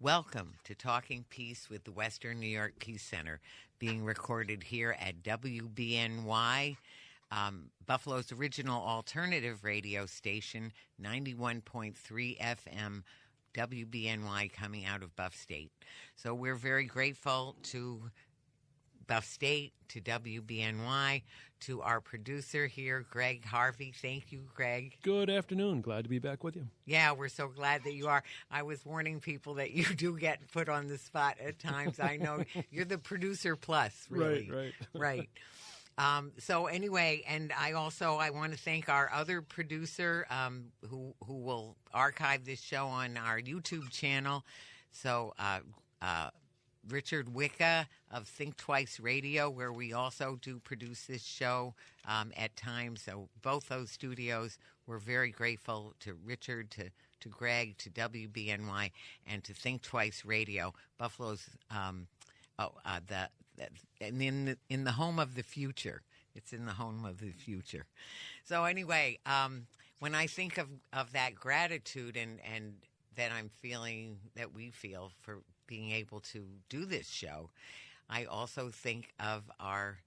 Welcome to Talking Peace with the Western New York Peace Center, being recorded here at WBNY, Buffalo's original alternative radio station, 91.3 FM, WBNY, coming out of Buff State. So we're very grateful to Buff State, to WBNY, to our producer here, Greg Harvey. Thank you, Greg. Good afternoon. Glad to be back with you. Yeah, we're so glad that you are. I was warning people that you do get put on the spot at times. I know you're the producer plus, really. Right. So anyway, and I want to thank our other producer who will archive this show on our YouTube channel. So Richard Wicca of Think Twice Radio, where we also do produce this show at times. So both those studios, we're very grateful to Richard, to Greg, to WBNY, and to Think Twice Radio, Buffalo's in the home of the future. It's in the home of the future. So anyway, when I think of that gratitude and that I'm feeling, that we feel for being able to do this show, I also think of our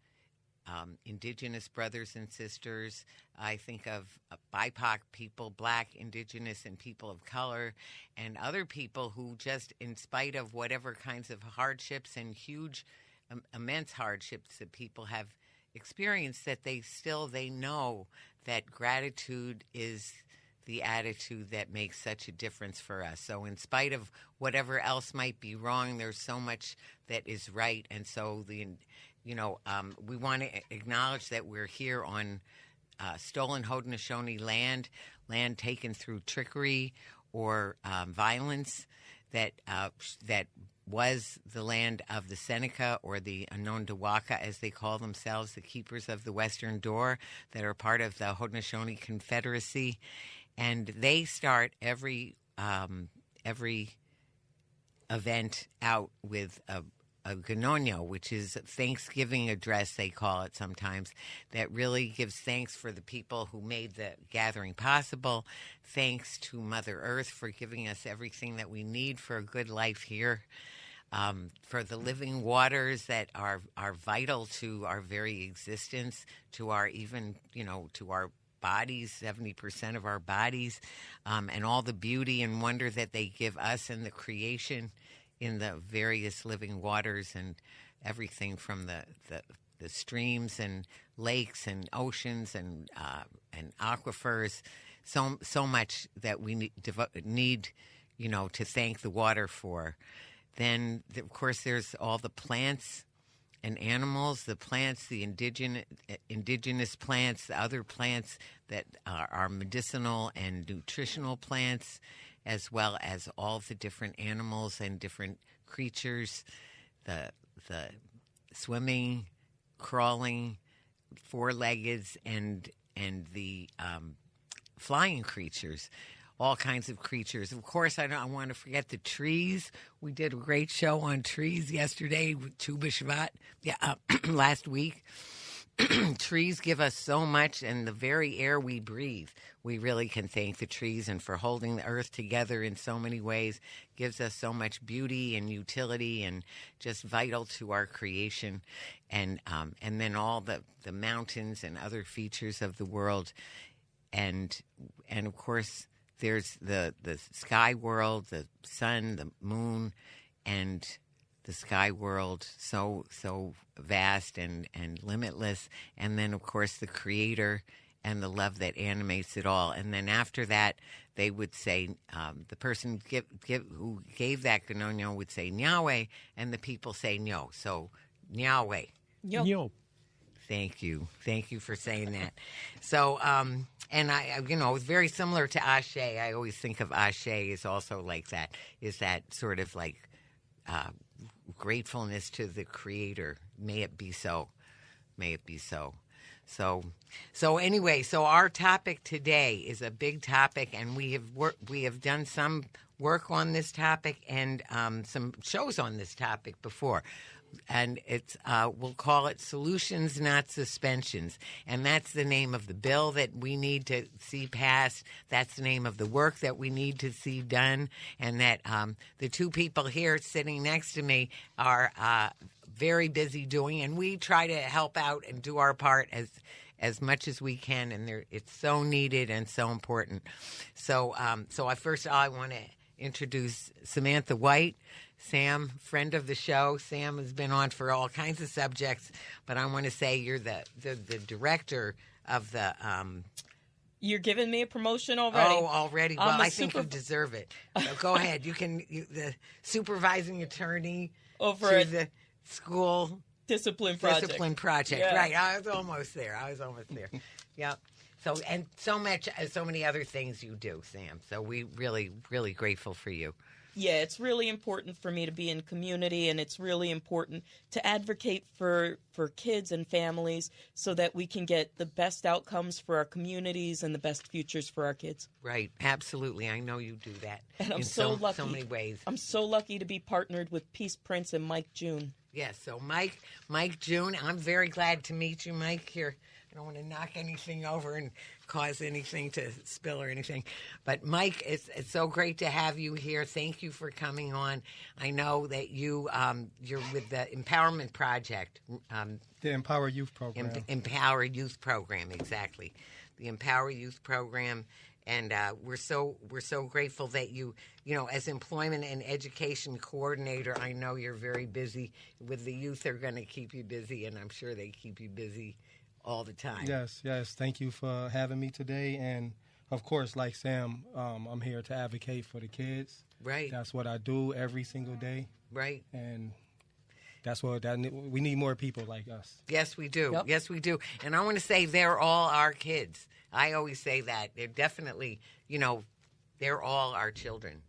Indigenous brothers and sisters. I think of BIPOC people, Black, Indigenous, and people of color, and other people who just, in spite of whatever kinds of hardships and huge, immense hardships that people have experienced, that they know that gratitude is the attitude that makes such a difference for us. So in spite of whatever else might be wrong, there's so much that is right. And so we want to acknowledge that we're here on stolen Haudenosaunee land taken through trickery or violence, that was the land of the Seneca, or the Onondaga, as they call themselves, the keepers of the Western Door, that are part of the Haudenosaunee Confederacy. And they start every event out with a Ganonyo, which is a Thanksgiving address, they call it sometimes, that really gives thanks for the people who made the gathering possible, thanks to Mother Earth for giving us everything that we need for a good life here, for the living waters that are vital to our very existence, to our to our bodies, 70% of our bodies, and all the beauty and wonder that they give us and the creation in the various living waters, and everything from the streams and lakes and oceans and aquifers. So much that we need to thank the water for. Then, of course, there's all the plants and animals, the plants, the indigenous plants, the other plants that are medicinal and nutritional plants, as well as all the different animals and different creatures, the swimming, crawling, four-leggeds, and the flying creatures. All kinds of creatures. Of course, I don't want to forget the trees. We did a great show on trees yesterday with Tu B'Shvat, last week. Trees give us so much, and the very air we breathe, we really can thank the trees, and for holding the earth together in so many ways, gives us so much beauty and utility, and just vital to our creation. And then all the mountains and other features of the world, and of course, there's the sky world, the sun, the moon, and the sky world, so vast and limitless. And then, of course, the Creator and the love that animates it all. And then after that, they would say, the person who gave that Ganonyo would say Nyahweh, and the people say Nyo. So Nyahweh. Nyo. Thank you for saying that. So, and I, it's very similar to Ashe. I always think of Ashe as also like that. Is that sort of like gratefulness to the Creator? May it be so. May it be so. So anyway, so our topic today is a big topic, and we have done some work on this topic and some shows on this topic before. and it's we'll call it Solutions, Not Suspensions, and that's the name of the bill that we need to see passed. That's the name of the work that we need to see done, and that the two people here sitting next to me are very busy doing, and we try to help out and do our part as much as we can, and it's so needed and so important. So I want to introduce Samantha White. Sam, friend of the show. Sam has been on for all kinds of subjects, but I want to say you're the director of the... You're giving me a promotion already? Oh, already? Well, I think you deserve it. So go ahead. The supervising attorney over to at the school... Discipline Project. Discipline Project, yeah. Right. I was almost there. Yeah. So, and so many other things you do, Sam. So we really, really grateful for you. Yeah, it's really important for me to be in community, and it's really important to advocate for kids and families so that we can get the best outcomes for our communities and the best futures for our kids. Right, absolutely. I know you do that. And I'm in so lucky. So many ways. I'm so lucky to be partnered with Peaceprints and Mike June. Yes, so Mike June, I'm very glad to meet you, Mike. Here, I don't want to knock anything over and cause anything to spill or anything. But Mike, it's so great to have you here. Thank you for coming on. I know that you're with the Empowerment Project. The Empower Youth Program. Empower Youth Program, exactly. The Empower Youth Program. And we're so grateful that you as employment and education coordinator, I know you're very busy with the youth. They're going to keep you busy, and I'm sure they keep you busy all the time. Yes. Thank you for having me today. And, of course, like Sam, I'm here to advocate for the kids. Right. That's what I do every single day. Right. And we need more people like us. Yes, we do. Yep. Yes, we do. And I want to say they're all our kids. I always say that. They're definitely, they're all our children,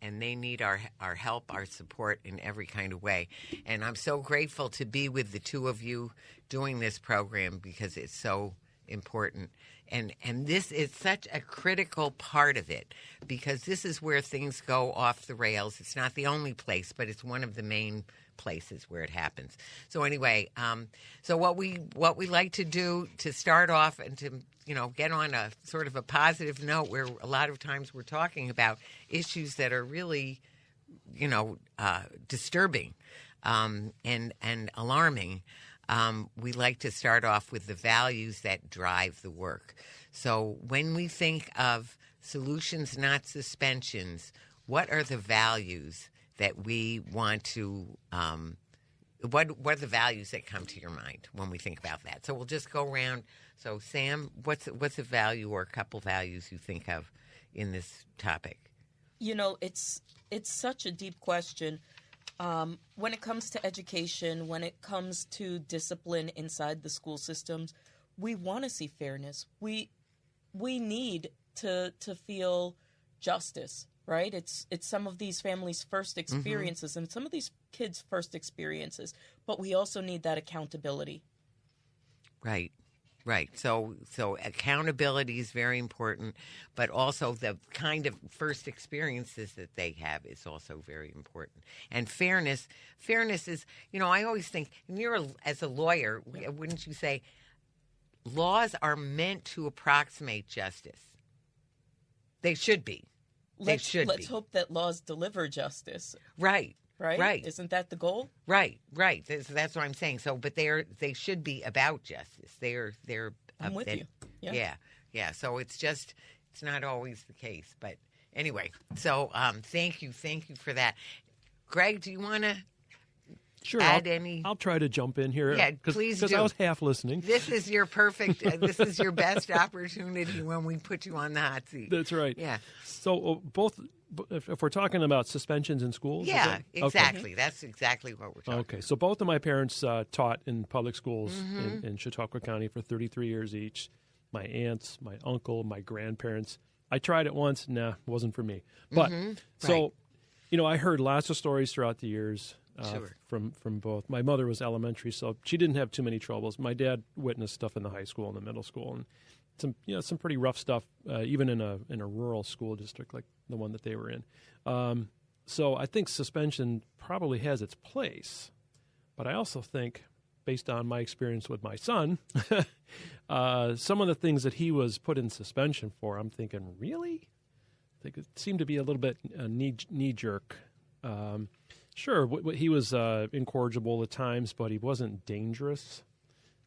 and they need our help, our support in every kind of way. And I'm so grateful to be with the two of you doing this program because it's so important. And this is such a critical part of it because this is where things go off the rails. It's not the only place, but it's one of the main places where it happens. So anyway, so what we like to do to start off and to get on a sort of a positive note where a lot of times we're talking about issues that are really disturbing and alarming. We like to start off with the values that drive the work. So when we think of solutions, not suspensions, what are the values that we want to what are the values that come to your mind when we think about that? So we'll just go around. So Sam, what's a value or a couple values you think of in this topic? It's such a deep question. When it comes to education, when it comes to discipline inside the school systems, we want to see fairness. We need to feel justice, right? It's some of these families' first experiences and some of these kids' first experiences, but we also need that accountability. Right. So accountability is very important, but also the kind of first experiences that they have is also very important. And fairness is, I always think, and as a lawyer, wouldn't you say, laws are meant to approximate justice? They should be. Let's hope that laws deliver justice. Right. Right? Isn't that the goal? Right. That's what I'm saying. So, but they should be about justice. They're. I'm with you. Yeah. So it's not always the case. But anyway, so thank you for that. Greg, do you want to? Sure, add any? I'll try to jump in here. Yeah, please do. Because I was half listening. This is your perfect. This is your best opportunity when we put you on the hot seat. That's right. Yeah. So both. If we're talking about suspensions in schools? Yeah, exactly. Okay. That's exactly what we're talking about. Okay, so both of my parents taught in public schools in Chautauqua County for 33 years each. My aunts, my uncle, my grandparents. I tried it once. Nah, wasn't for me. But so, I heard lots of stories throughout the years from both. My mother was elementary, so she didn't have too many troubles. My dad witnessed stuff in the high school and the middle school, and some pretty rough stuff, even in a rural school district like the one that they were in. So I think suspension probably has its place, But I also think, based on my experience with my son, some of the things that he was put in suspension for, I'm thinking, really? I think it seemed to be a little bit knee-jerk. Sure, he was incorrigible at times, but he wasn't dangerous,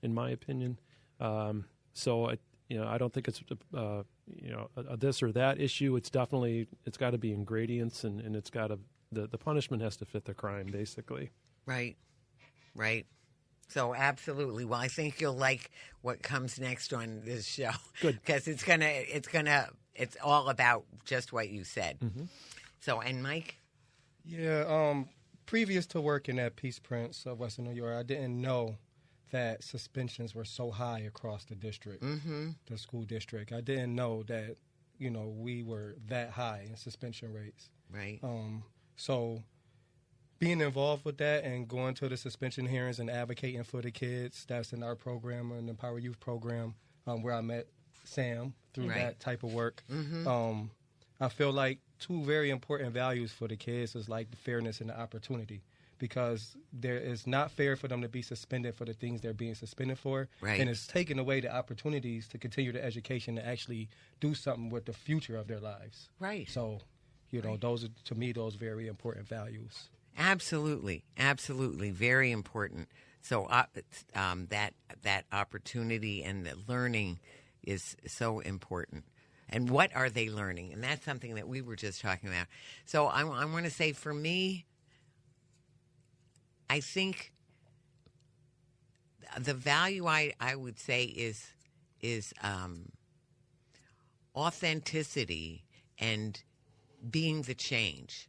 in my opinion. So I don't think it's a this or that issue. It's got to be in gradients, and it's got to the punishment has to fit the crime, basically. Right. So absolutely. Well, I think you'll like what comes next on this show. Good, because it's all about just what you said. Mm-hmm. So, and Mike. Yeah. Previous to working at Peaceprints of Western New York, I didn't know that suspensions were so high across the district, the school district. I didn't know that, we were that high in suspension rates. Right. So being involved with that and going to the suspension hearings and advocating for the kids, that's in our program, in the Power Youth program, where I met Sam through that type of work. I feel like two very important values for the kids is like the fairness and the opportunity, because there is not fair for them to be suspended for the things they're being suspended for. Right. And it's taking away the opportunities to continue the education and actually do something with the future of their lives. Right. So, those are, to me, those very important values. Absolutely. Very important. So that opportunity and the learning is so important. And what are they learning? And that's something that we were just talking about. So I want to say, for me, I think the value I would say is authenticity and being the change,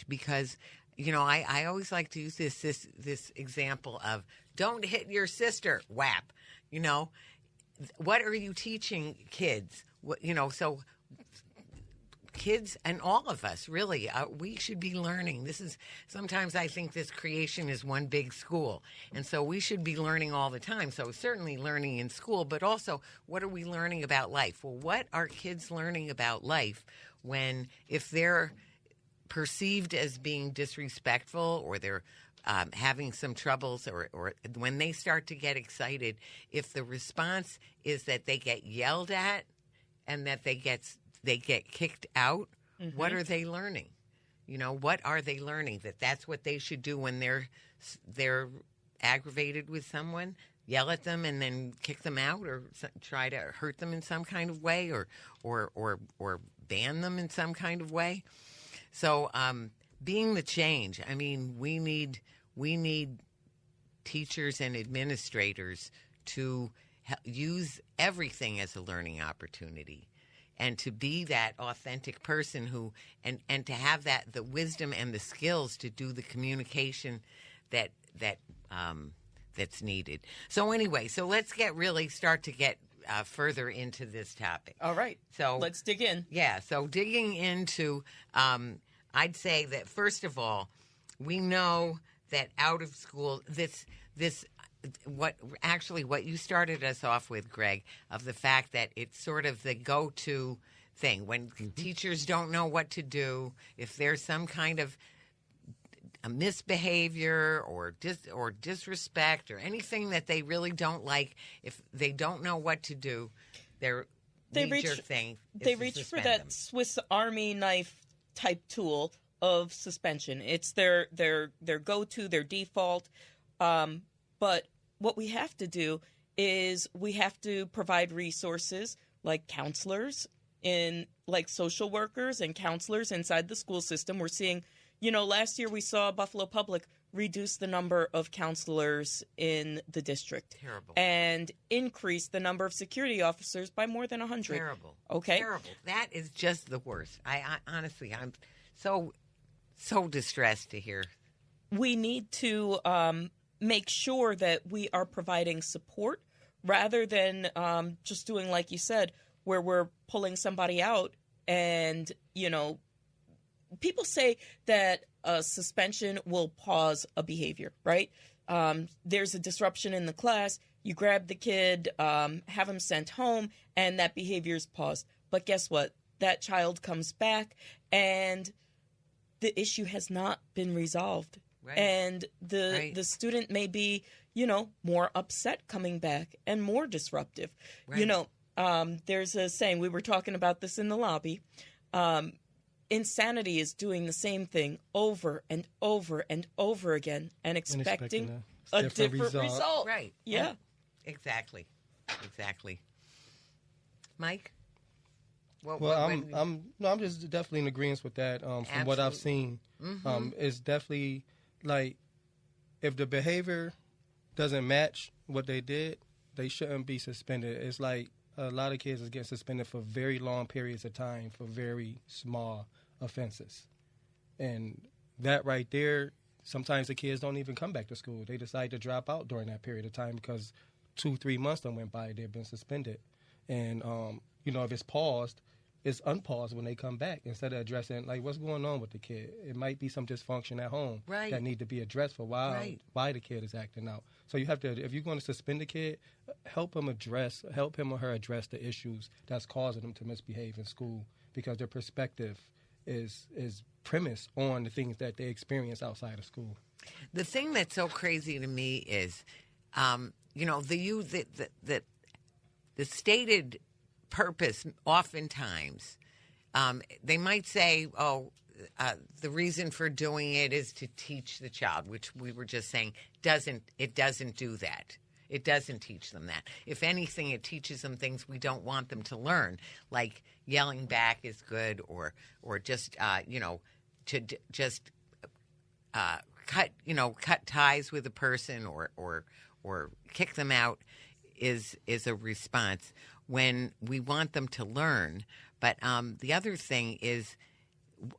because I always like to use this example of don't hit your sister, whap. What are you teaching kids? So kids and all of us, really, we should be learning. Sometimes I think this creation is one big school. And so we should be learning all the time. So certainly learning in school, but also what are we learning about life? Well, what are kids learning about life if they're perceived as being disrespectful, or they're having some troubles, or when they start to get excited, if the response is that they get yelled at and that they get kicked out, what are they learning? What are they learning? That's what they should do when they're aggravated with someone? Yell at them and then kick them out, or try to hurt them in some kind of way, or ban them in some kind of way. So being the change, I mean, we need teachers and administrators to use everything as a learning opportunity, and to be that authentic person and to have the wisdom and the skills to do the communication that's needed. So anyway, let's start to get further into this topic. All right. So let's dig in. Yeah. So digging into, I'd say that first of all, we know that out of school, what you started us off with, Greg, of the fact that it's sort of the go-to thing when teachers don't know what to do, if there's some kind of a misbehavior or disrespect or anything that they really don't like, if they don't know what to do, they reach for that Swiss Army knife type tool of suspension. It's their go-to, their default. But what we have to do is we have to provide resources like counselors, like social workers and counselors inside the school system. We're seeing, last year we saw Buffalo Public reduce the number of counselors in the district. Terrible. And increase the number of security officers by more than 100. Terrible. Okay? Terrible. That is just the worst. I honestly, I'm so distressed to hear. We need to make sure that we are providing support rather than just doing, like you said, where we're pulling somebody out. And, people say that a suspension will pause a behavior, right? There's a disruption in the class. You grab the kid, have him sent home, and that behavior is paused. But guess what? That child comes back, and the issue has not been resolved. Right. And the student may be, more upset coming back and more disruptive. Right. There's a saying, we were talking about this in the lobby. Insanity is doing the same thing over and over and over again and expecting a different result. Right. Yeah. Exactly. Mike? I'm just definitely in agreement with that. From what I've seen, it's definitely like if the behavior doesn't match what they did, they shouldn't be suspended. It's like a lot of kids is getting suspended for very long periods of time for very small offenses, and that right there, sometimes the kids don't even come back to school. They decide to drop out during that period of time because 2-3 months done went by, they've been suspended, and if it's paused, it's unpaused when they come back instead of addressing like what's going on with the kid. It might be some dysfunction at home that need to be addressed for why the kid is acting out. So you have to, if you're going to suspend a kid, help him or her address the issues that's causing them to misbehave in school, because their perspective is premised on the things that they experience outside of school. The thing that's so crazy to me is, the stated purpose oftentimes, they might say, the reason for doing it is to teach the child, which we were just saying it doesn't do that. It doesn't teach them that. If anything, it teaches them things we don't want them to learn, like yelling back is good, or just cut ties with a person, or kick them out is a response when we want them to learn. But the other thing is,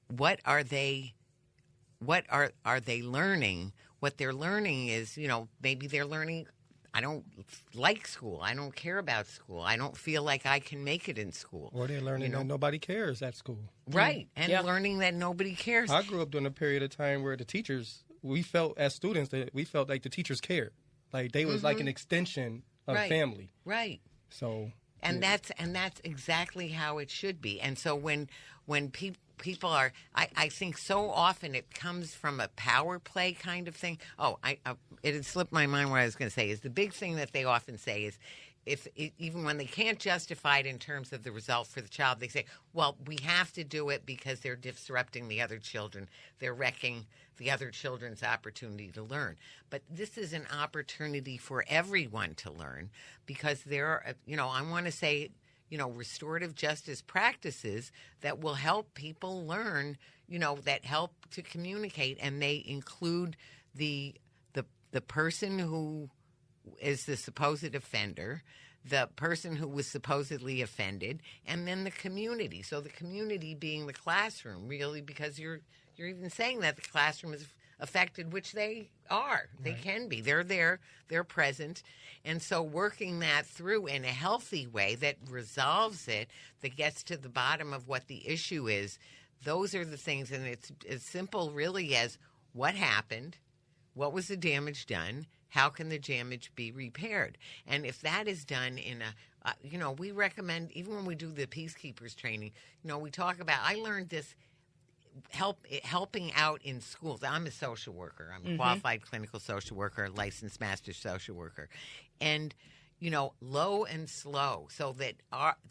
what are they learning? What they're learning is, maybe they're learning, I don't like school. I don't care about school. I don't feel like I can make it in school. Or they're learning that nobody cares at school. Right. And learning that nobody cares. I grew up during a period of time where the teachers, we felt as students that we felt like the teachers cared. Like they was like an extension of family. Right. So And that's exactly how it should be. And so when people are, I think so often it comes from a power play kind of thing. It had slipped my mind what I was going to say. Is the big thing that they often say is, even when they can't justify it in terms of the result for the child, they say, well, we have to do it because they're disrupting the other children. They're wrecking the other children's opportunity to learn. But this is an opportunity for everyone to learn, because there are, I want to say, restorative justice practices that will help people learn, that help to communicate, and they include the person who is the supposed offender, the person who was supposedly offended, and then the community. So the community being the classroom, really, because you're even saying that the classroom is affected, which they are. They can be. They're there. They're present. And so working that through in a healthy way that resolves it, that gets to the bottom of what the issue is, those are the things. And it's as simple, really, as what happened, what was the damage done, how can the damage be repaired? And if that is done in a, we recommend, even when we do the peacekeepers training, we talk about, I learned this, helping out in schools. I'm a social worker. I'm a qualified clinical social worker, licensed master social worker. And, low and slow, so that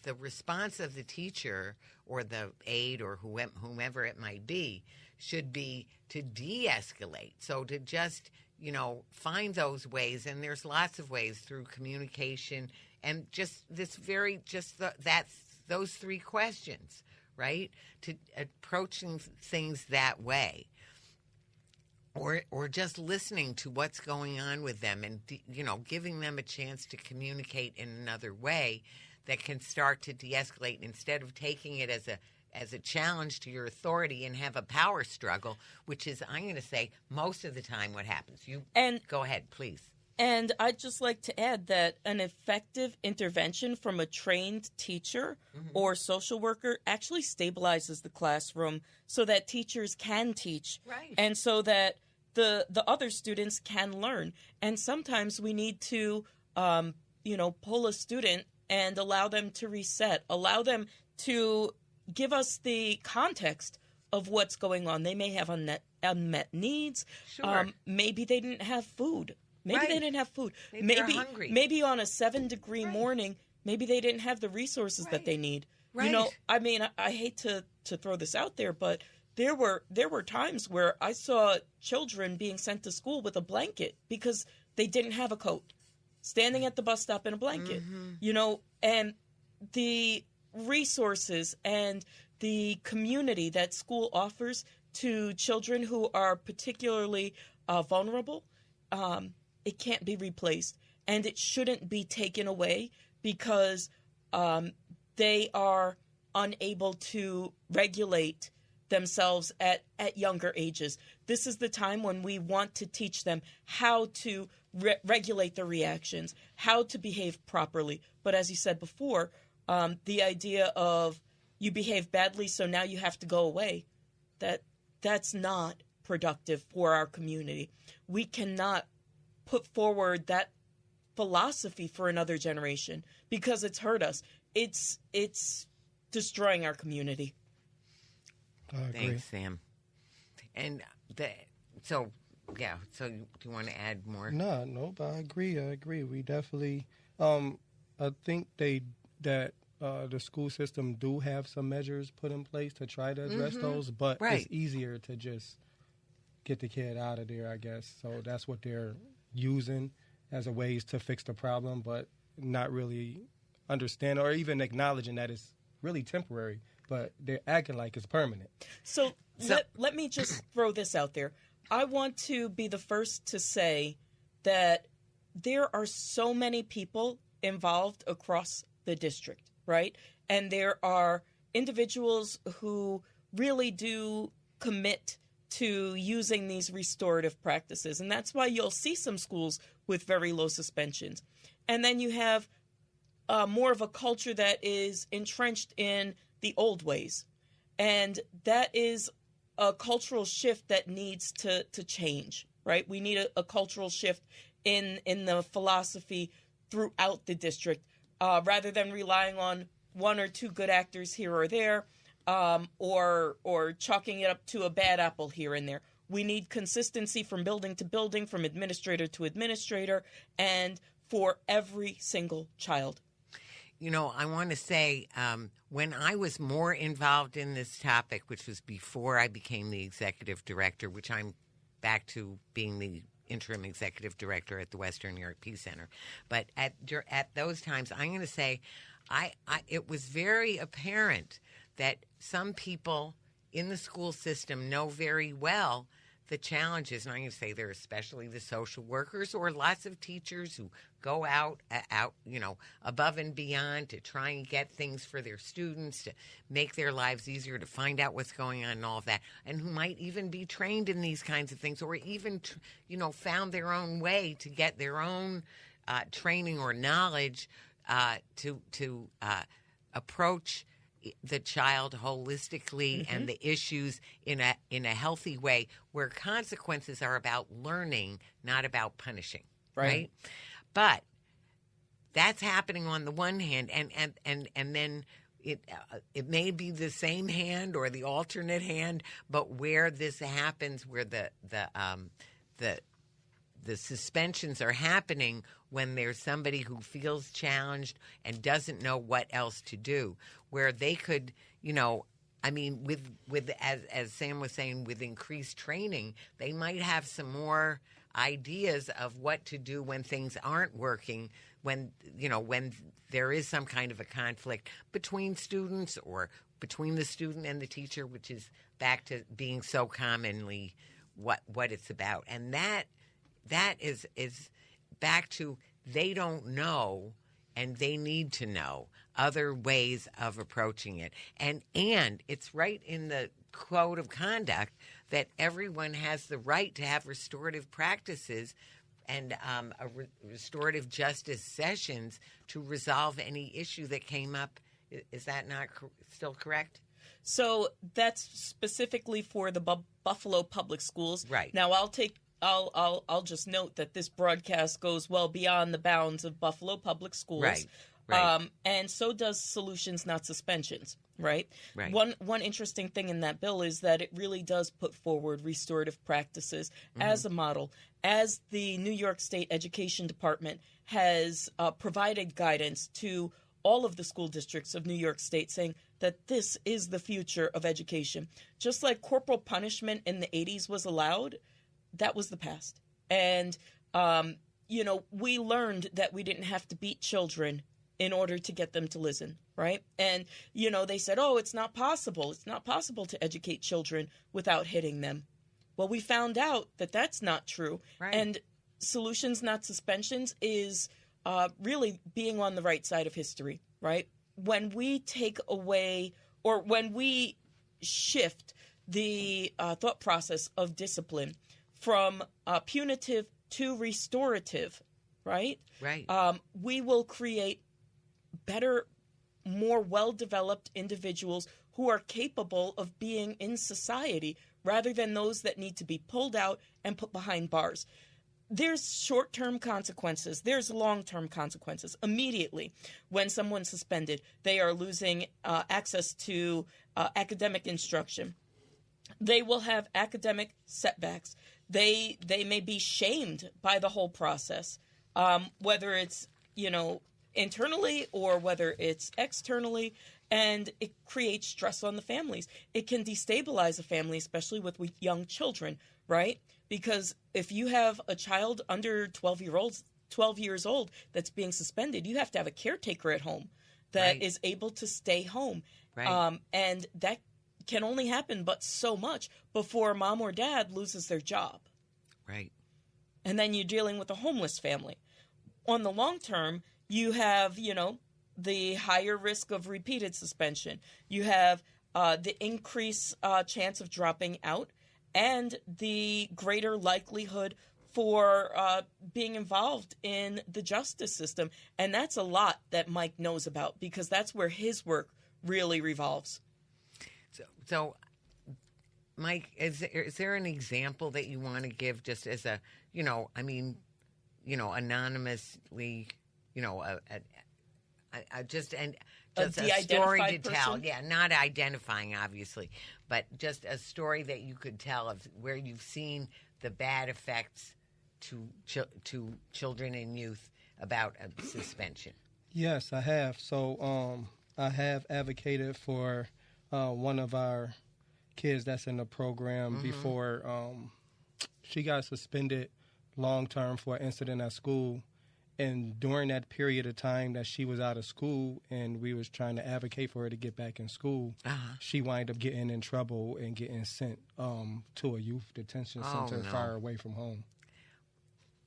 the response of the teacher or the aide or whomever it might be should be to de-escalate. So to just, find those ways, and there's lots of ways through communication and just those three questions, right? To approaching things that way, or just listening to what's going on with them, and giving them a chance to communicate in another way that can start to de-escalate, instead of taking it as a challenge to your authority and have a power struggle, which is, I'm going to say, most of the time what happens. Go ahead, please. And I'd just like to add that an effective intervention from a trained teacher or social worker actually stabilizes the classroom so that teachers can teach. Right. And so that the other students can learn. And sometimes we need to, pull a student and allow them to reset, allow them to give us the context of what's going on. They may have unmet needs. Sure. Maybe they didn't have food. Maybe they didn't have food. Maybe they're hungry. Maybe on a 7-degree morning, maybe they didn't have the resources that they need. Right. You know, I mean, I hate to throw this out there, but there were times where I saw children being sent to school with a blanket because they didn't have a coat, standing at the bus stop in a blanket. You know, and the resources and the community that school offers to children who are particularly vulnerable, it can't be replaced, and it shouldn't be taken away because they are unable to regulate themselves at younger ages. This is the time when we want to teach them how to regulate their reactions, how to behave properly. But as you said before, the idea of you behave badly, so now you have to go away, that's not productive for our community. We cannot put forward that philosophy for another generation because it's hurt us. It's destroying our community. Thanks, Sam. And so do you want to add more? No, but I agree. We definitely, I think that the school system do have some measures put in place to try to address those, but it's easier to just get the kid out of there, I guess. So that's what they're using as a ways to fix the problem, but not really understand or even acknowledging that it's really temporary, but they're acting like it's permanent. So let me just throw this out there. I want to be the first to say that there are so many people involved across the district, right? And there are individuals who really do commit to using these restorative practices. And that's why you'll see some schools with very low suspensions. And then you have more of a culture that is entrenched in the old ways. And that is a cultural shift that needs to change, right? We need a cultural shift in the philosophy throughout the district, rather than relying on one or two good actors here or there, or chalking it up to a bad apple here and there. We need consistency from building to building, from administrator to administrator, and for every single child. You know, I want to say when I was more involved in this topic, which was before I became the executive director, which I'm back to being the interim executive director at the Western New York Peace Center. But at those times, I'm going to say it was very apparent that some people in the school system know very well the challenges, and I'm going to say they're especially the social workers or lots of teachers who go out, above and beyond to try and get things for their students, to make their lives easier, to find out what's going on and all of that, and who might even be trained in these kinds of things or even, found their own way to get their own training or knowledge to approach the child holistically and the issues in a healthy way, where consequences are about learning, not about punishing, right? But that's happening on the one hand, and then it may be the same hand or the alternate hand, but where this happens, where the suspensions are happening when there's somebody who feels challenged and doesn't know what else to do, where they could, with as Sam was saying, with increased training, they might have some more ideas of what to do when things aren't working, when there is some kind of a conflict between students or between the student and the teacher, which is back to being so commonly what it's about. And that is back to they don't know and they need to know other ways of approaching it. And it's right in the code of conduct that everyone has the right to have restorative practices and restorative justice sessions to resolve any issue that came up. Is that not still correct? So that's specifically for the Buffalo Public Schools. Right. Now I'll just note that this broadcast goes well beyond the bounds of Buffalo Public Schools. Right. Right. And so does solutions, not suspensions. Right. Right. One interesting thing in that bill is that it really does put forward restorative practices as a model. As the New York State Education Department has provided guidance to all of the school districts of New York State, saying that this is the future of education. Just like corporal punishment in the 80s was allowed, that was the past. And, we learned that we didn't have to beat children in order to get them to listen, right? And, they said, oh, it's not possible. It's not possible to educate children without hitting them. Well, we found out that that's not true. Right. And solutions, not suspensions, is really being on the right side of history, right? When we take away, or when we shift the thought process of discipline from punitive to restorative, right? Right. We will create better, more well-developed individuals who are capable of being in society rather than those that need to be pulled out and put behind bars. There's short-term consequences. There's long-term consequences. Immediately, when someone's suspended, they are losing access to academic instruction. They will have academic setbacks. They may be shamed by the whole process, whether it's, internally or whether it's externally, and it creates stress on the families. It can destabilize a family, especially with young children, right? Because if you have a child under 12 years old that's being suspended, you have to have a caretaker at home that is able to stay home. Right. And that can only happen but so much before mom or dad loses their job. Right. And then you're dealing with a homeless family. On the long term, you have, the higher risk of repeated suspension. You have the increased chance of dropping out and the greater likelihood for being involved in the justice system. And that's a lot that Mike knows about because that's where his work really revolves. So Mike, is there an example that you want to give just as a, anonymously, just a story to tell. Yeah, not identifying, obviously, but just a story that you could tell of where you've seen the bad effects to children and youth about a suspension. Yes, I have. So I have advocated for one of our kids that's in the program before she got suspended long-term for an incident at school. And during that period of time that she was out of school and we was trying to advocate for her to get back in school, she wound up getting in trouble and getting sent to a youth detention center far away from home.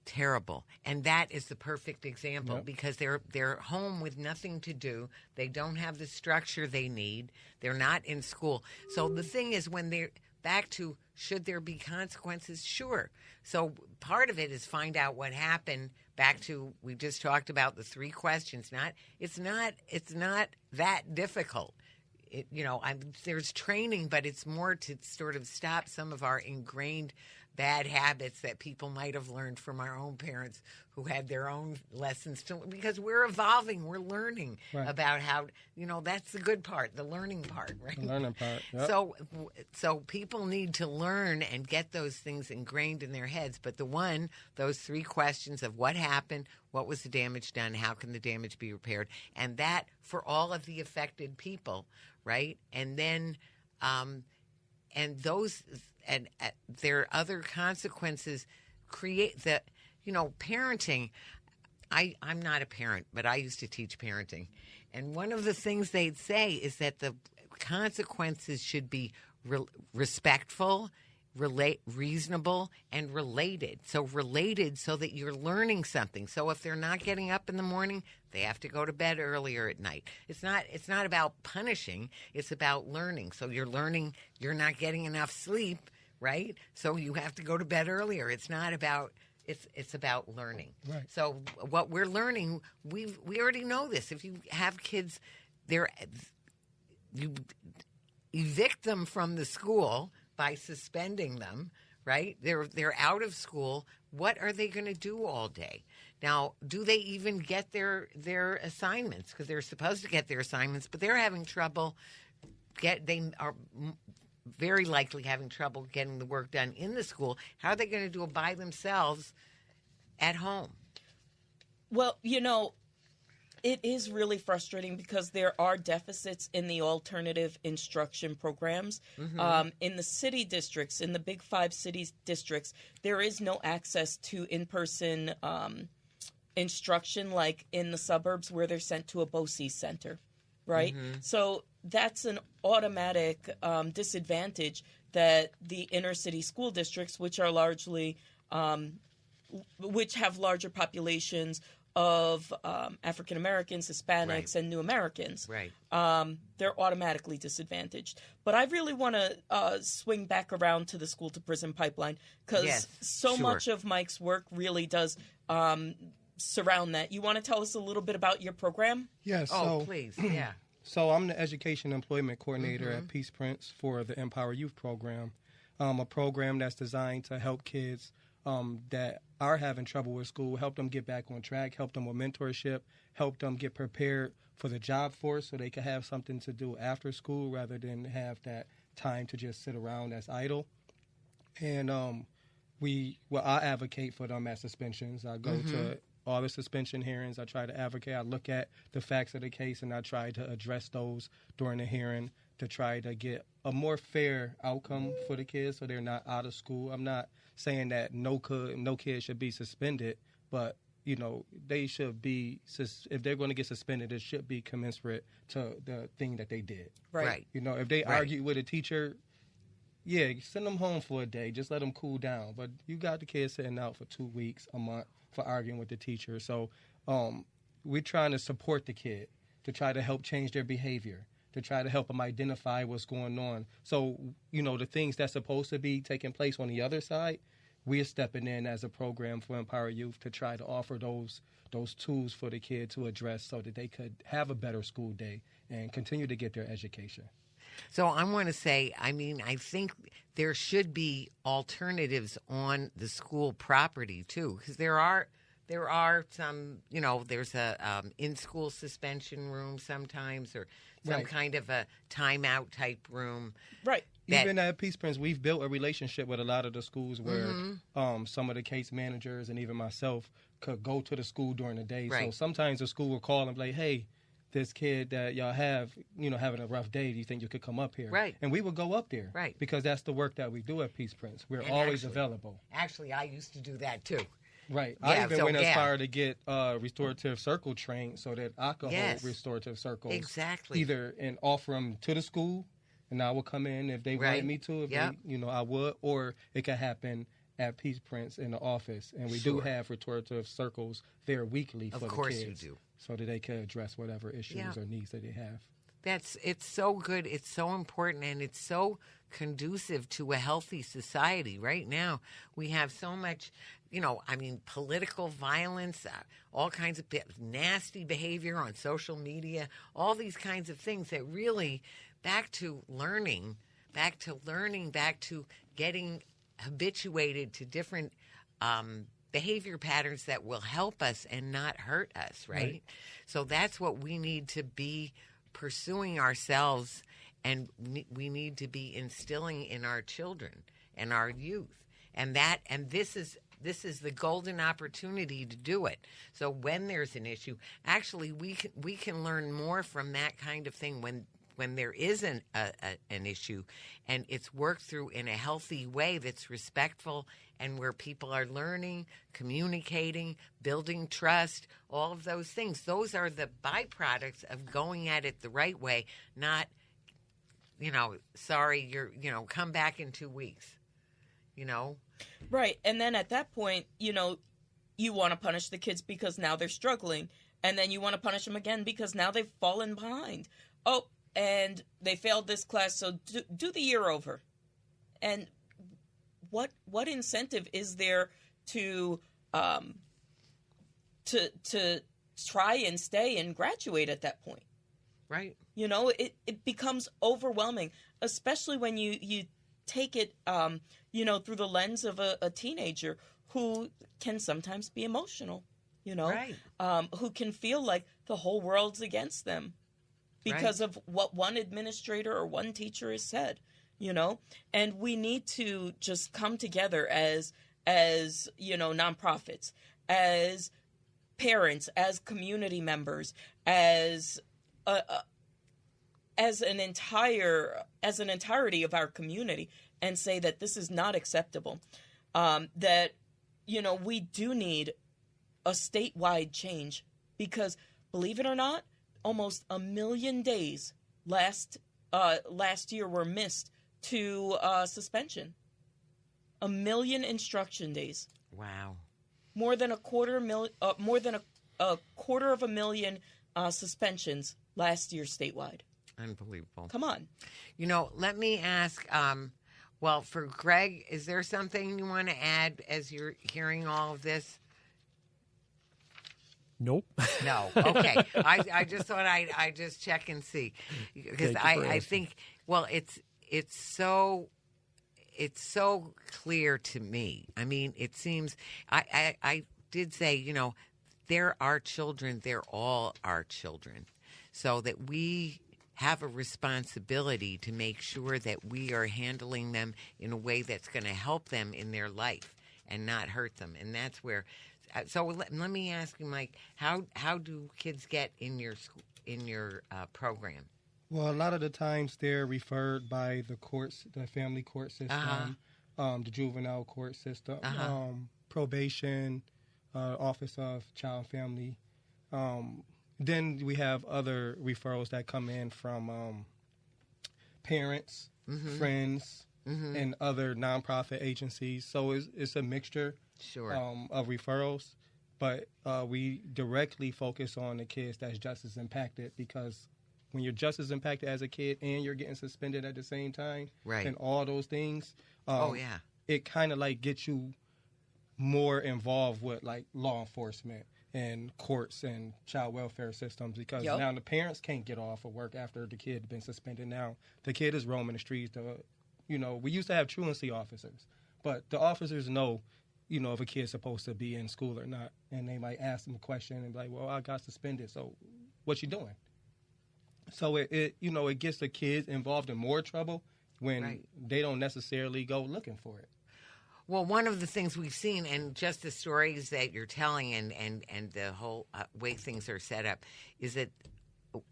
Terrible. And that is the perfect example because they're home with nothing to do. They don't have the structure they need. They're not in school. So the thing is, when they're back to should there be consequences? Sure. So part of it is find out what happened. Back to, we just talked about the 3 questions. It's not that difficult. There's training, but it's more to sort of stop some of our ingrained bad habits that people might have learned from our own parents who had their own lessons because we're evolving, we're learning about how, that's the good part, the learning part, right? The learning part, yep. So people need to learn and get those things ingrained in their heads. But those 3 questions of what happened, what was the damage done, how can the damage be repaired, and that for all of the affected people, right? And then, and those, and there are other consequences create that, parenting. I'm not a parent, but I used to teach parenting. And one of the things they'd say is that the consequences should be respectful, reasonable, and related. So related so that you're learning something. So if they're not getting up in the morning, they have to go to bed earlier at night. It's not about punishing. It's about learning. So you're learning you're not getting enough sleep, right? So you have to go to bed earlier. It's not about it's about learning. Right. So what we're learning, we already know this. If you have kids, you evict them from the school by suspending them, right? They're out of school. What are they going to do all day? Now, do they even get their assignments? Because they're supposed to get their assignments, but they're having trouble. They are very likely having trouble getting the work done in the school. How are they going to do it by themselves at home? Well, it is really frustrating because there are deficits in the alternative instruction programs. In the city districts, in the big 5 city districts, there is no access to in-person instruction like in the suburbs where they're sent to a BOCES center, right? So that's an automatic disadvantage that the inner city school districts, which are largely, which have larger populations of African Americans, Hispanics, and New Americans, they're automatically disadvantaged. But I really want to swing back around to the school to prison pipeline because much of Mike's work really does surround that. You want to tell us a little bit about your program? Yes. Oh, please. Yeah. So I'm the Education Employment Coordinator at Peaceprints for the Empower Youth Program, a program that's designed to help kids that are having trouble with school, help them get back on track, help them with mentorship, help them get prepared for the job force so they can have something to do after school rather than have that time to just sit around as idle. And I advocate for them at suspensions. I go to all the suspension hearings. I try to advocate. I look at the facts of the case, and I try to address those during the hearing to try to get a more fair outcome for the kids so they're not out of school. I'm not saying that no kid should be suspended, but, they should be, if they're going to get suspended, it should be commensurate to the thing that they did. Right. If they argue with a teacher, send them home for a day. Just let them cool down. But you got the kids sitting out for 2 weeks, a month for arguing with the teacher. So we're trying to support the kid to try to help change their behavior, to try to help them identify what's going on. So, the things that's supposed to be taking place on the other side, we're stepping in as a program for Empower Youth to try to offer those tools for the kid to address so that they could have a better school day and continue to get their education. So I want to say, I think there should be alternatives on the school property too, because there are some, there's a in-school suspension room sometimes, or some kind of a timeout type room. Right. Even at Peaceprints, we've built a relationship with a lot of the schools where some of the case managers and even myself could go to the school during the day. Right. So sometimes the school will call and be like, hey, this kid that y'all have, having a rough day, do you think you could come up here? Right. And we would go up there. Right. Because that's the work that we do at Peaceprints. We're always available. Actually, I used to do that too. Right. Yeah, I even went as far to get restorative circle trained so that I could hold restorative circles. Exactly. Either and offer them to the school, and I would come in if they wanted me to, if they, I would, or it could happen at Peaceprints in the office. And we do have restorative circles there weekly for the kids. Of course you do. So that they can address whatever issues or needs that they have. It's so good. It's so important, and it's so conducive to a healthy society. Right now, we have so much, political violence, all kinds of nasty behavior on social media, all these kinds of things that really, back to learning, back to getting habituated to different behavior patterns that will help us and not hurt us, right? So that's what we need to be pursuing ourselves, and we need to be instilling in our children and our youth. And this is the golden opportunity to do it. So when there's an issue, actually we can learn more from that kind of thing when there is an issue, and it's worked through in a healthy way that's respectful, and where people are learning, communicating, building trust, all of those things. Those are the byproducts of going at it the right way, not, sorry, come back in 2 weeks, Right. And then at that point, you want to punish the kids because now they're struggling, and then you want to punish them again because now they've fallen behind. Oh, and they failed this class, so do the year over. And what incentive is there to try and stay and graduate at that point? Right. It becomes overwhelming, especially when you take it, through the lens of a teenager who can sometimes be emotional, Right. Who can feel like the whole world's against them because of what one administrator or one teacher has said, and we need to just come together as nonprofits, as parents, as community members, as an entirety of our community, and say that this is not acceptable. That we do need a statewide change, because believe it or not, almost 1 million days last year were missed to suspension. 1 million instruction days. Wow. More than a quarter of a million suspensions last year statewide. Unbelievable. Come on. Let me ask, well, for Greg, is there something you want to add as you're hearing all of this? Nope. No. Okay. I just thought I'd just check and see, because I think, well, it's so clear to me. I mean, it seems I did say, they're our children. They're all our children, so that we have a responsibility to make sure that we are handling them in a way that's going to help them in their life and not hurt them. And that's where. So let me ask you, Mike, how do kids get in your program? Well, a lot of the times they're referred by the courts, the family court system, the juvenile court system, probation, Office of Child and Family. Then we have other referrals that come in from parents, friends, and other nonprofit agencies. So it's a mixture of referrals. But we directly focus on the kids that's just as impacted, because when you're just as impacted as a kid and you're getting suspended at the same time, and all those things, it kind of like gets you more involved with like law enforcement and courts and child welfare systems, because now the parents can't get off of work after the kid has been suspended. Now the kid is roaming the streets. We used to have truancy officers, but the officers know, if a kid's supposed to be in school or not, and they might ask them a question and be like, well, I got suspended, so what you doing? So it gets the kids involved in more trouble when they don't necessarily go looking for it. Well, one of the things we've seen, and just the stories that you're telling and the whole way things are set up, is that,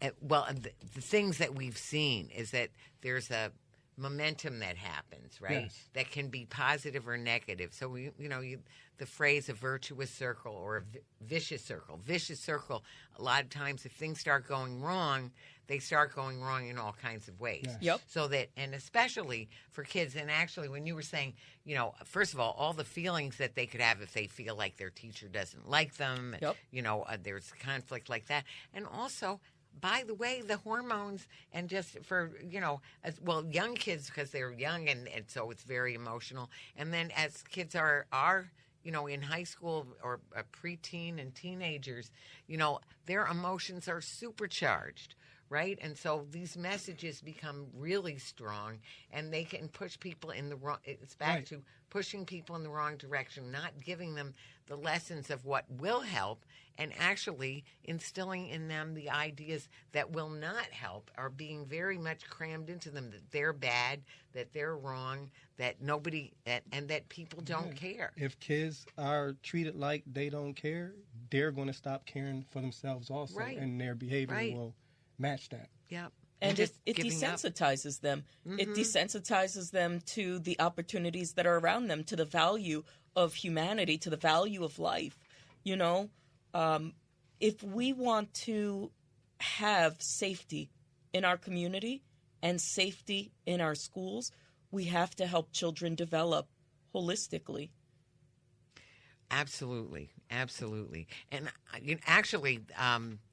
the things that we've seen is that there's a momentum that happens, right? Yes. That can be positive or negative. So, the phrase a virtuous circle or a vicious circle. Vicious circle, a lot of times if things start going wrong, they start going wrong in all kinds of ways. Yes. Yep. So that, and especially for kids, and actually when you were saying, first of all the feelings that they could have if they feel like their teacher doesn't like them, there's conflict like that. And also, by the way, the hormones, and just for, young kids, because they're young and so it's very emotional. And then as kids are in high school or preteen and teenagers, their emotions are supercharged, right? And so these messages become really strong, and they can push people in the wrong, it's back to pushing people in the wrong direction, not giving them the lessons of what will help, and actually instilling in them the ideas that will not help, are being very much crammed into them, that they're bad, that they're wrong, that nobody, and that people don't care. If kids are treated like they don't care, they're going to stop caring for themselves also, and their behavior will match that. Yep. And it desensitizes them. It desensitizes them to the opportunities that are around them, to the value of humanity, to the value of life. If we want to have safety in our community and safety in our schools, we have to help children develop holistically. Absolutely. And actually,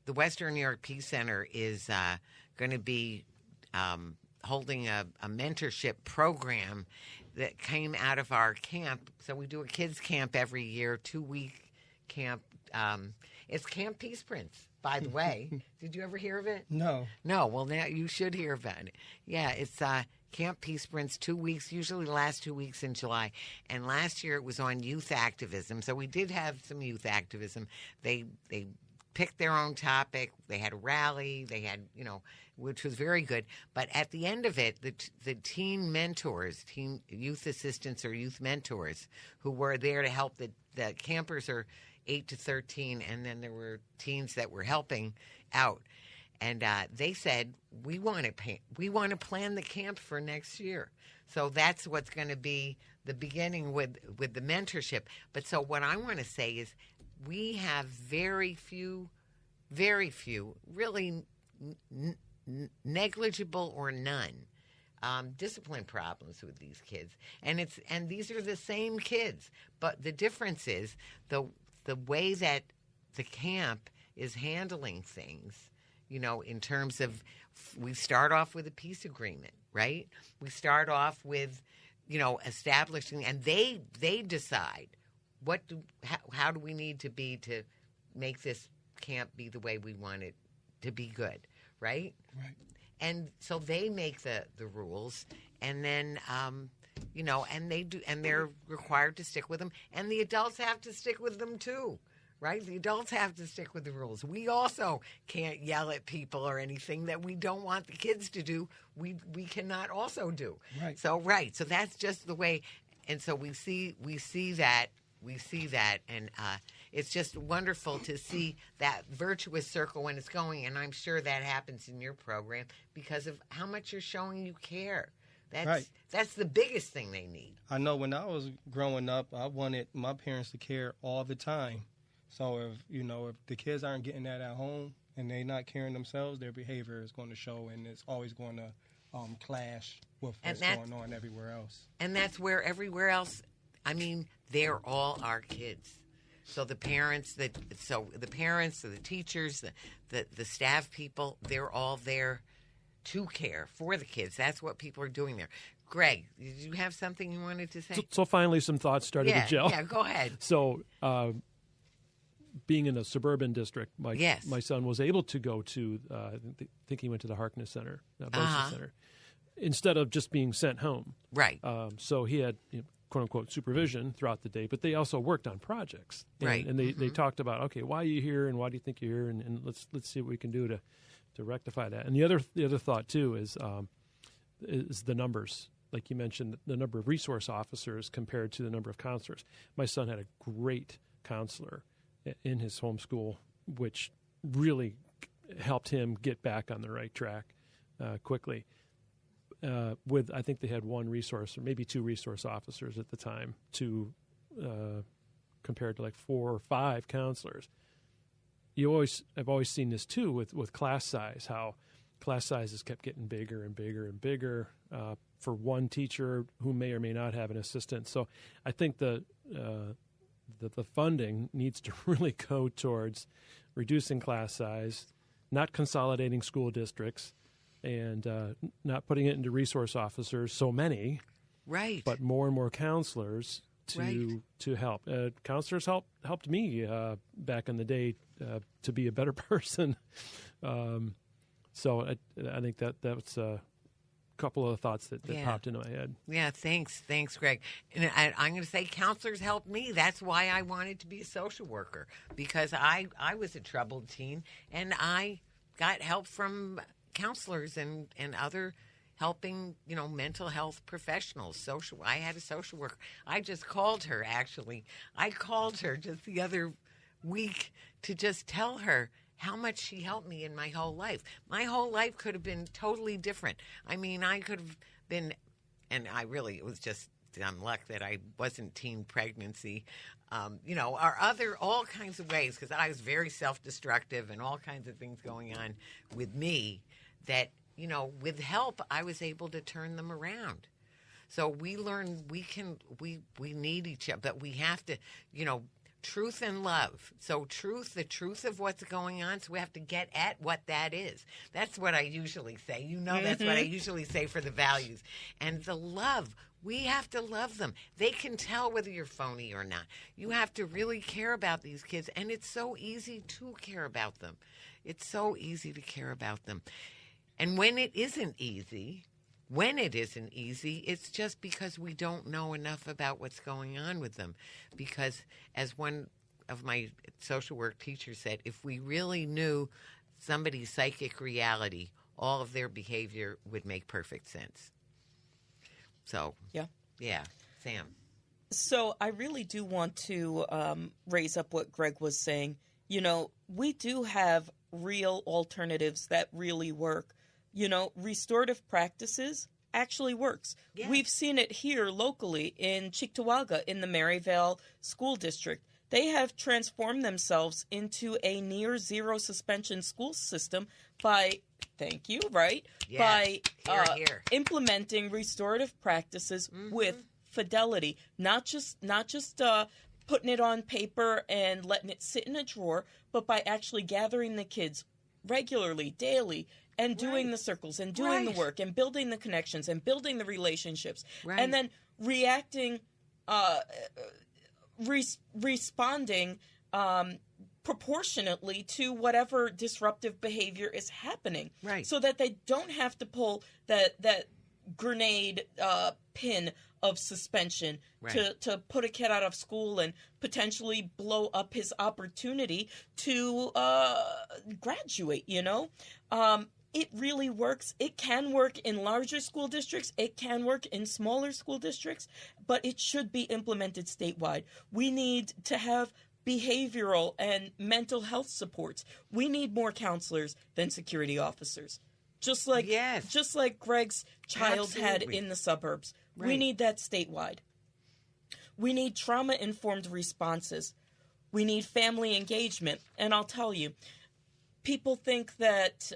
the Western New York Peace Center is going to be holding a mentorship program that came out of our camp. So we do a kids camp every year, 2-week camp. It's Camp Peaceprints, by the way. Did you ever hear of it? No. Well, now you should hear about it. Yeah, it's Camp Peaceprints 2 weeks, usually the last 2 weeks in July. And last year it was on youth activism. So we did have some youth activism. They picked their own topic. They had a rally. They had, which was very good. But at the end of it, the teen mentors, teen youth assistants or youth mentors who were there to help the campers are 8 to 13, and then there were teens that were helping out. And they said, we want to plan the camp for next year. So that's what's going to be the beginning with the mentorship. But so what I want to say is we have very few, really negligible or none discipline problems with these kids. And these are the same kids. But the difference is the way that the camp is handling things. In terms of, we start off with a peace agreement, right? We start off with, establishing, and they decide how do we need to be to make this camp be the way we want it to be good, right? Right. And so they make the rules, and then, and they do, and they're required to stick with them, and the adults have to stick with them too. Right? The adults have to stick with the rules. We also can't yell at people or anything that we don't want the kids to do. We cannot also do. Right. So that's just the way. And so we see that, and it's just wonderful to see that virtuous circle when it's going. And I'm sure that happens in your program because of how much you're showing you care. That's the biggest thing they need. I know when I was growing up, I wanted my parents to care all the time. So if the kids aren't getting that at home and they're not caring themselves, their behavior is going to show, and it's always going to clash with what's going on everywhere else. And that's where everywhere else, they're all our kids. So the parents, the teachers, the staff people, they're all there to care for the kids. That's what people are doing there. Greg, did you have something you wanted to say? So finally, some thoughts started to gel. Yeah, go ahead. So, being in a suburban district, my son was able to go to, I think he went to the Harkness Center, Bosa Center, instead of just being sent home. Right. So he had, quote unquote, supervision throughout the day, but they also worked on projects. Right. And they talked about, okay, why are you here and why do you think you're here? And let's see what we can do to rectify that. And the other thought too is the numbers. Like you mentioned, the number of resource officers compared to the number of counselors. My son had a great counselor in his homeschool, which really helped him get back on the right track quickly. I think they had one resource or maybe two resource officers at the time compared to like 4 or 5 counselors. I've always seen this too with class size, how class sizes kept getting bigger and bigger and bigger for one teacher who may or may not have an assistant. So I think the funding needs to really go towards reducing class size, not consolidating school districts, and not putting it into resource officers, so many, right? But more and more counselors to help. Counselors helped me back in the day to be a better person. So I think that's couple of thoughts that popped into my head. Yeah, thanks, Greg. And I'm going to say counselors helped me. That's why I wanted to be a social worker, because I was a troubled teen, and I got help from counselors and other helping, mental health professionals. I had a social worker. I just called her, actually. I called her just the other week to just tell her how much she helped me in my whole life. My whole life could have been totally different. I could have been, and it was just dumb luck that I wasn't teen pregnancy, or all kinds of ways, because I was very self-destructive and all kinds of things going on with me that, with help, I was able to turn them around. So we learn we need each other, but we have to, truth and love. So the truth of what's going on. So we have to get at what that is. That's what I usually say. That's what I usually say for the values. And the love, we have to love them. They can tell whether you're phony or not. You have to really care about these kids. And it's so easy to care about them. It's so easy to care about them. And when it isn't easy, when it isn't easy, it's just because we don't know enough about what's going on with them. Because as one of my social work teachers said, if we really knew somebody's psychic reality, all of their behavior would make perfect sense. So, yeah, Sam. So I really do want to raise up what Greg was saying. You know, we do have real alternatives that really work. You know, restorative practices actually works. Yes. We've seen it here locally in Cheektowaga in the Maryvale School District. They have transformed themselves into a near zero suspension school system by, thank you, right? Yes. By Here. implementing restorative practices with fidelity, not just putting it on paper and letting it sit in a drawer, but by actually gathering the kids regularly, daily, and doing the circles and doing the work and building the connections and building the relationships, and then reacting, responding proportionately to whatever disruptive behavior is happening, so that they don't have to pull that grenade pin of suspension to put a kid out of school and potentially blow up his opportunity to graduate, you know? It really works. It can work in larger school districts. It can work in smaller school districts, but it should be implemented statewide. We need to have behavioral and mental health supports. We need more counselors than security officers. Just like Greg's child had in the suburbs. We need that statewide. We need trauma-informed responses. We need family engagement. And I'll tell you, people think that,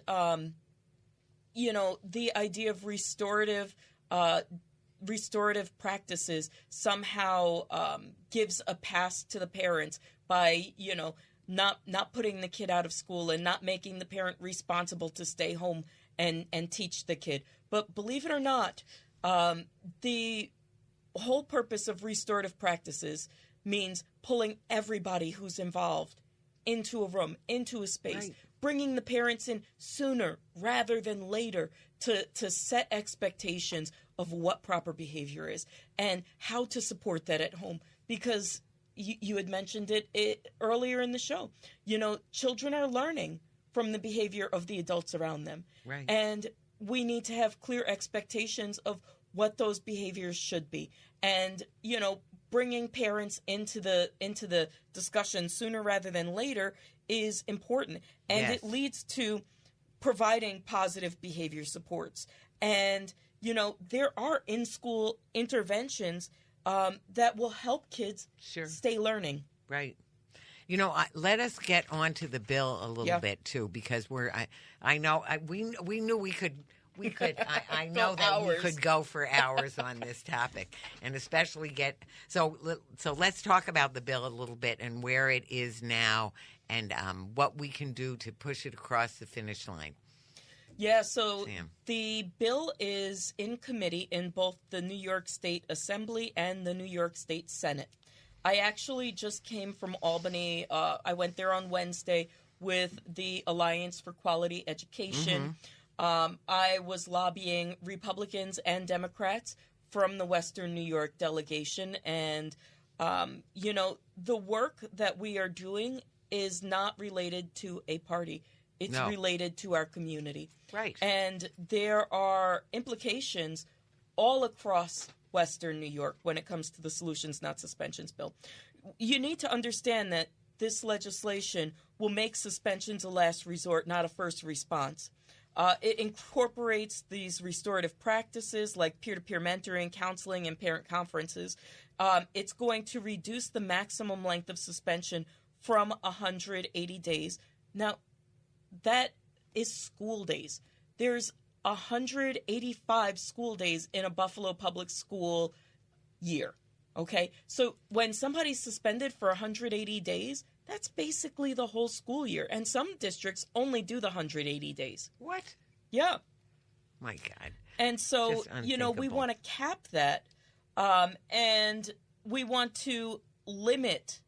the idea of restorative practices somehow gives a pass to the parents by, not putting the kid out of school and not making the parent responsible to stay home and teach the kid. But believe it or not, the whole purpose of restorative practices means pulling everybody who's involved into a room, into a space, bringing the parents in sooner rather than later to set expectations of what proper behavior is and how to support that at home. Because you had mentioned it earlier in the show. Children are learning from the behavior of the adults around them. And we need to have clear expectations of what those behaviors should be. And, bringing parents into the discussion sooner rather than later is important. And it leads to providing positive behavior supports. And, there are in-school interventions that will help kids stay learning. Right. Let us get onto the bill a little bit too, because I know we knew we could. I know that we could go for hours on this topic, and especially so let's talk about the bill a little bit and where it is now, and what we can do to push it across the finish line. Yeah, so Sam. The bill is in committee in both the New York State Assembly and the New York State Senate. I actually just came from Albany. I went there on Wednesday with the Alliance for Quality Education. I was lobbying Republicans and Democrats from the Western New York delegation. And, the work that we are doing is not related to a party. It's related to our community. Right. And there are implications all across Western New York when it comes to the Solutions Not Suspensions bill. You need to understand that this legislation will make suspensions a last resort, not a first response. It incorporates these restorative practices like peer-to-peer mentoring, counseling, and parent conferences. It's going to reduce the maximum length of suspension from 180 days. Now, that is school days. There's 185 school days in a Buffalo public school year, okay? So when somebody's suspended for 180 days, that's basically the whole school year. And some districts only do the 180 days. What? Yeah. My God. And so, we want to cap that, and we want to limit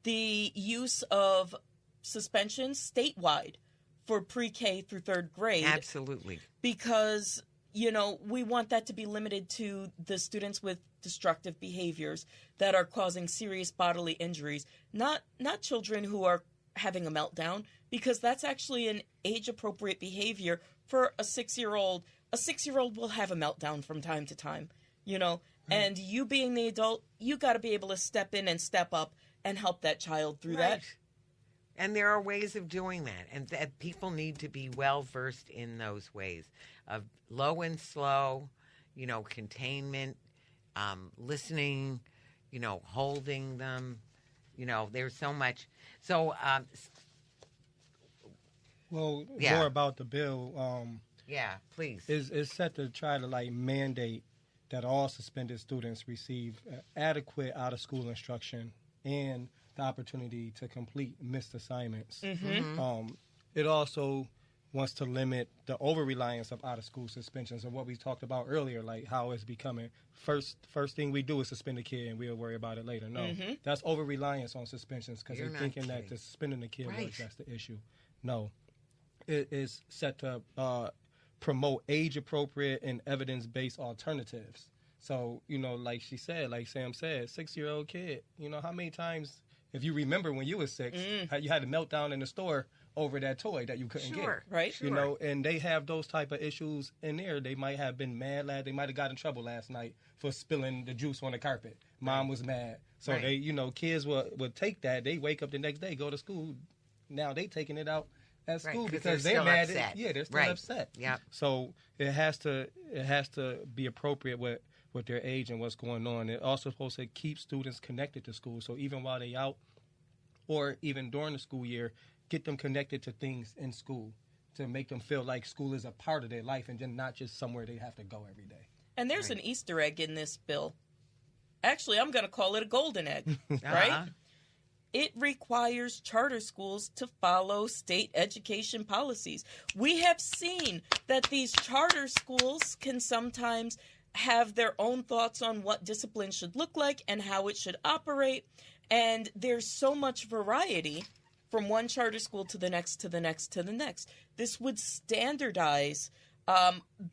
the use of suspensions statewide for pre-K through third grade. Absolutely. Because, we want that to be limited to the students with destructive behaviors that are causing serious bodily injuries, not children who are having a meltdown, because that's actually an age-appropriate behavior for a 6-year-old. A 6-year-old will have a meltdown from time to time, and you being the adult, you got to be able to step in and step up and help that child through that. And there are ways of doing that, and that people need to be well-versed in those ways of low and slow, containment, listening, holding them. There's so much. So, more about the bill. Please. Is set to try to mandate that all suspended students receive adequate out-of-school instruction and the opportunity to complete missed assignments. Mm-hmm. It also wants to limit the over-reliance of out-of-school suspensions and what we talked about earlier, like how it's becoming first thing we do is suspend a kid and we'll worry about it later. No, that's over-reliance on suspensions because they're thinking that the suspending the kid will address the issue. No, it is set to promote age-appropriate and evidence-based alternatives. So, like she said, like Sam said, 6-year-old kid, how many times, if you remember when you were 6, you had a meltdown in the store over that toy that you couldn't get. Right. Sure. And they have those type of issues in there. They might have been mad. They might have got in trouble last night for spilling the juice on the carpet. Mom was mad. So they, kids would take that. They wake up the next day, go to school. Now they taking it out at school because they're mad. They're still upset. Yeah. So it has to be appropriate with their age and what's going on. It's also supposed to keep students connected to school. So even while they out or even during the school year, get them connected to things in school to make them feel like school is a part of their life and then not just somewhere they have to go every day. And there's an Easter egg in this bill. Actually, I'm going to call it a golden egg, right? It requires charter schools to follow state education policies. We have seen that these charter schools can sometimes have their own thoughts on what discipline should look like and how it should operate. And there's so much variety from one charter school to the next, to the next, to the next. This would standardize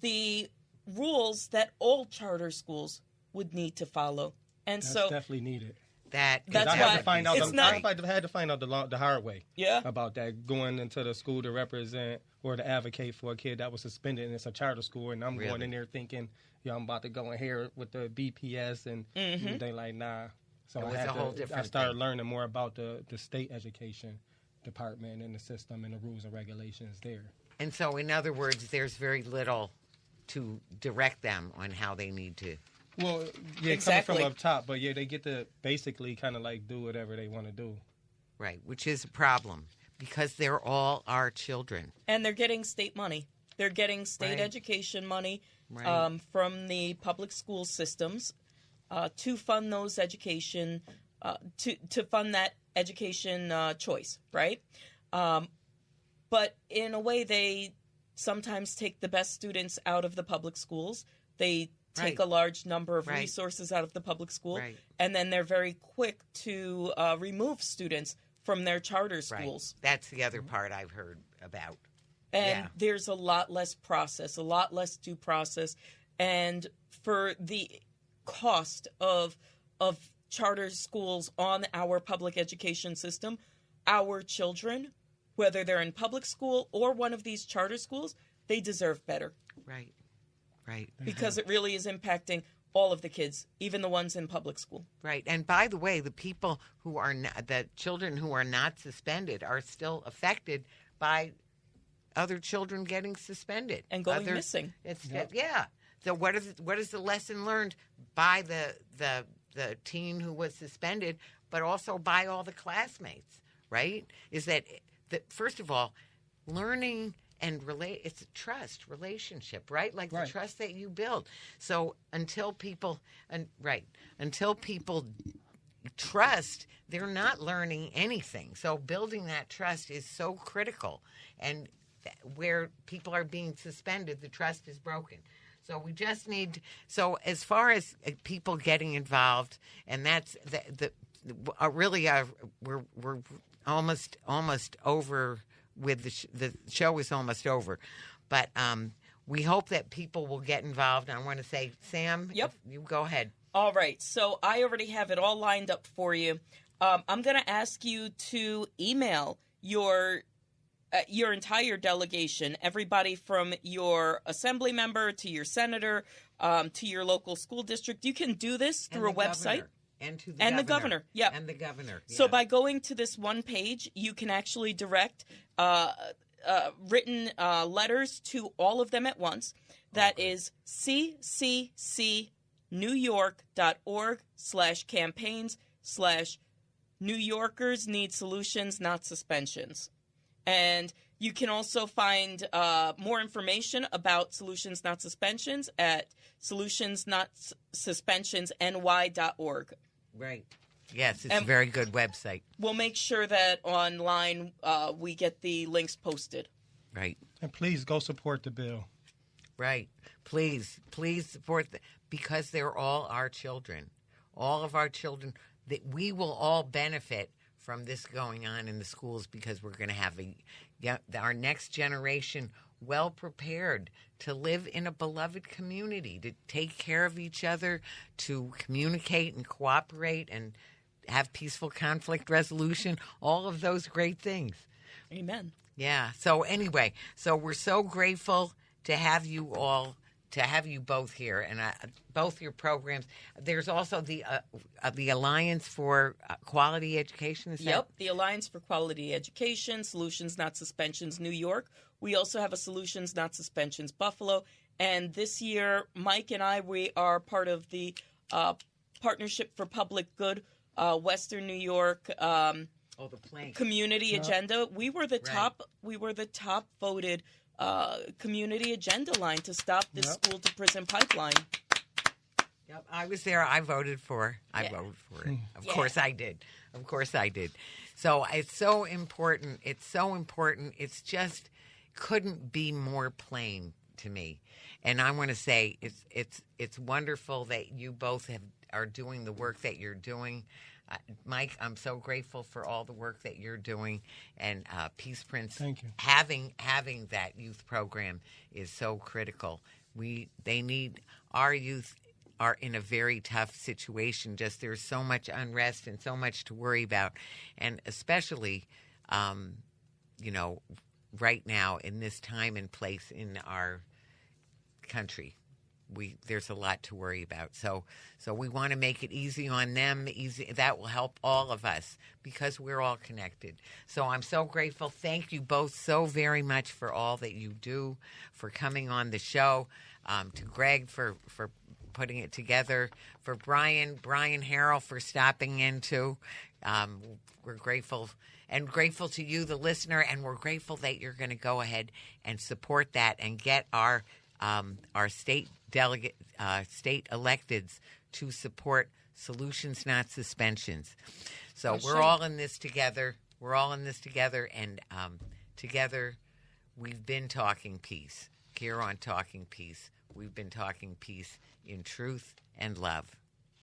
the rules that all charter schools would need to follow. And that's so definitely needed. That's I had why to find out. I had to find out the hard way. About that, going into the school to represent or to advocate for a kid that was suspended, and it's a charter school, and I'm going in there thinking, I'm about to go in here with the BPS, and they like, nah. So I started learning more about the state education department and the system and the rules and regulations there. And so, in other words, there's very little to direct them on how they need to. Well, coming from up top, but they get to basically kind of do whatever they want to do. Right, which is a problem because they're all our children. And they're getting state money. They're getting state education money from the public school systems to fund those education, to fund that education choice, right? But in a way, they sometimes take the best students out of the public schools. They take a large number of resources out of the public school, and then they're very quick to remove students from their charter schools. That's the other part I've heard about. And there's a lot less process, a lot less due process, and for the cost of charter schools on our public education system, our children, whether they're in public school or one of these charter schools, they deserve better. Right. Because it really is impacting all of the kids, even the ones in public school. Right. And by the way, the children who are not suspended are still affected by other children getting suspended and going missing. So what is the lesson learned by the teen who was suspended, but also by all the classmates? Right? Is that first of all, learning. And it's a trust relationship, right? The trust that you build. So until people trust, they're not learning anything. So building that trust is so critical. And where people are being suspended, the trust is broken. So we just need. So as far as people getting involved, and that's we're almost over. With the show is almost over, but we hope that people will get involved. I want to say, Sam, Yep. if you go ahead. All right, so I already have it all lined up for you. I'm going to ask you to email your entire delegation, everybody from your assembly member to your senator to your local school district. You can do this through a website. The governor. Yeah. And the governor. So yeah. by going to this one page, you can actually direct written letters to all of them at once. That is cccnewyork.org/campaigns/New Yorkers need solutions, not suspensions. And you can also find more information about Solutions Not Suspensions at solutionsnotsuspentionsny.org. Right. Yes, it's a very good website. We'll make sure that online we get the links posted. Right. And please go support the bill. Right. Please support because they're all our children. All of our children. That we will all benefit from this going on in the schools because we're going to have our next generation well prepared to live in a beloved community, to take care of each other, to communicate and cooperate and have peaceful conflict resolution, all of those great things. Amen. Yeah. So anyway, we're so grateful to have you both here and both your programs. There's also the Alliance for Quality Education. Yep, the Alliance for Quality Education, Solutions Not Suspensions, New York. We also have a Solutions Not Suspensions, Buffalo. And this year, Mike and we are part of the Partnership for Public Good, Western New York Community Agenda. We were the top voted community agenda line to stop this school to prison pipeline. Yep, I was there. I voted for it. Of course I did. So it's so important. It's just couldn't be more plain to me. And I want to say it's wonderful that you both are doing the work that you're doing. Mike, I'm so grateful for all the work that you're doing, and Peaceprints. Thank you. Having that youth program is so critical. Our youth are in a very tough situation. Just there's so much unrest and so much to worry about, and especially, right now in this time and place in our country. There's a lot to worry about. So we want to make it easy on them. That will help all of us because we're all connected. So I'm so grateful. Thank you both so very much for all that you do, for coming on the show, to Greg for putting it together, for Brian Harrell for stopping in too. We're grateful. And grateful to you, the listener, and we're grateful that you're going to go ahead and support that and get our state state electeds to support Solutions Not Suspensions. So we're all in this together. And together we've been talking peace. Here on Talking Peace, we've been talking peace in truth and love.